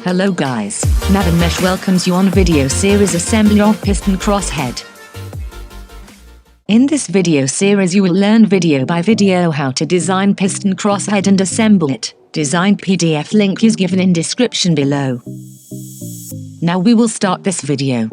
Hello guys, Navin Mesh welcomes you on video series assembly of piston crosshead. In this video series you will learn video by video how to design piston crosshead and assemble it. Design PDF link is given in description below. Now we will start this video.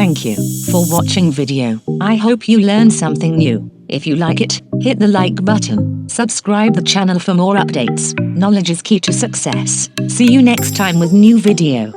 Thank you for watching video. I hope you learned something new. If you like it, hit the like button. Subscribe the channel for more updates. Knowledge is key to success. See you next time with new video.